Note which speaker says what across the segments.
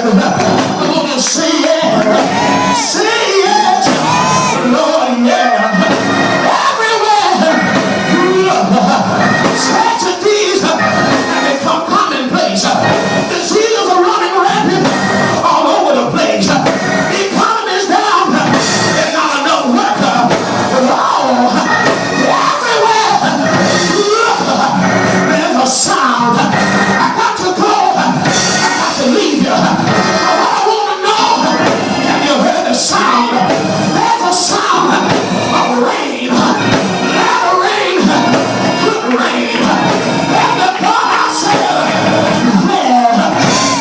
Speaker 1: I want to say yes. Say yes. Lord, yeah. Tragedies have become commonplace. Diseases are running rampant all over the place. The economy is down. There's not enough work. Everywhere there's a sound. I got to go. I got to leave you. I want to know, have you heard the sound? There's a sound of rain. Let the rain. Rain. And the God I said, there,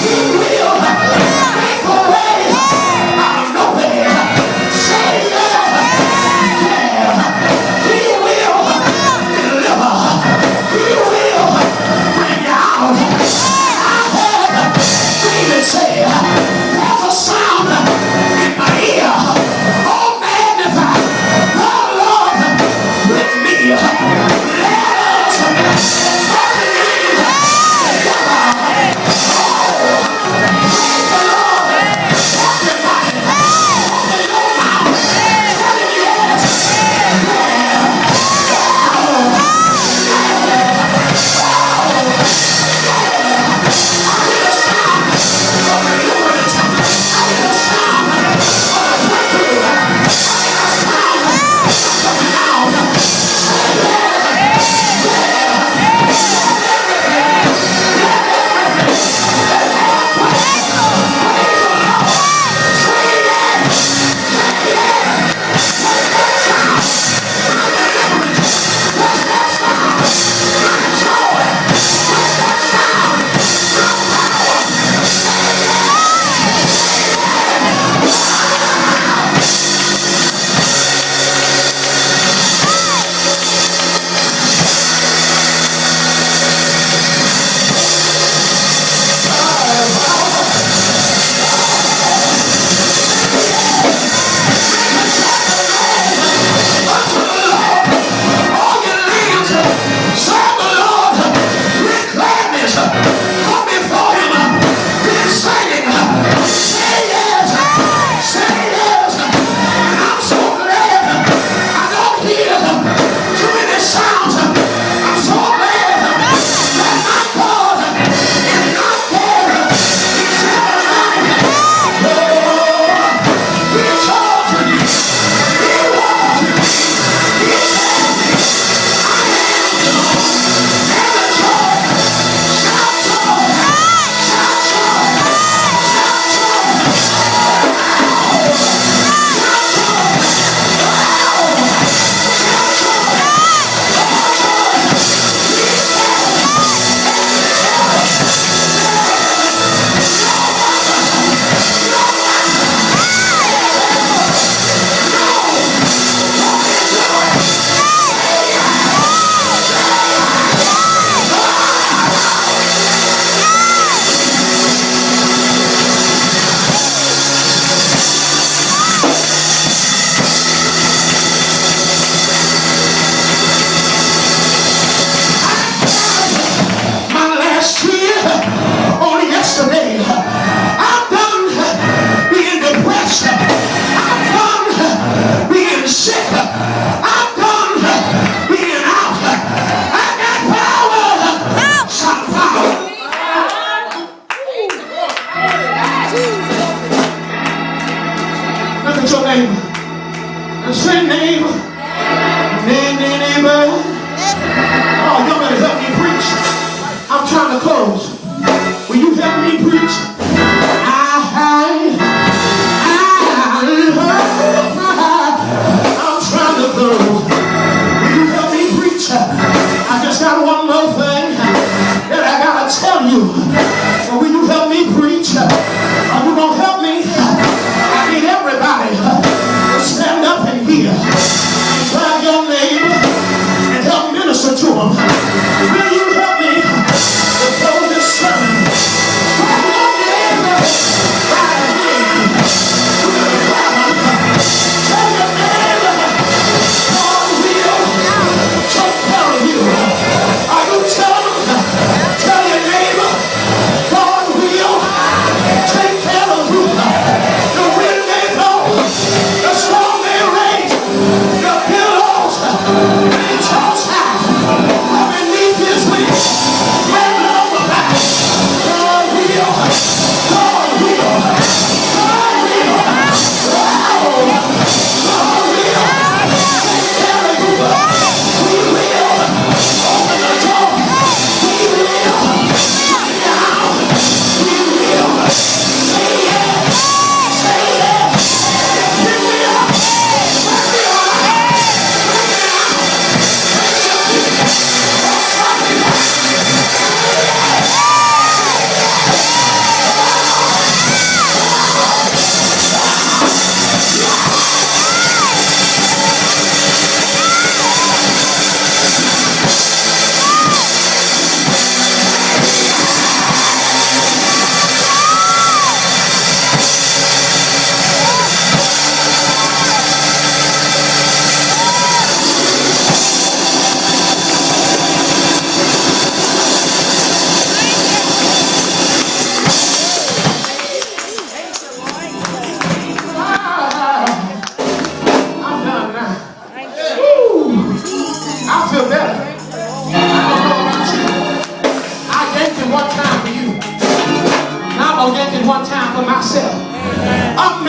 Speaker 1: He will make a way out of nowhere. Say yeah, yeah. He will deliver. He will bring you out. I heard David say, there's a sound in my ear. Oh, magnify the Lord with me. Will you help me to close this sermon? it one time for myself. I'm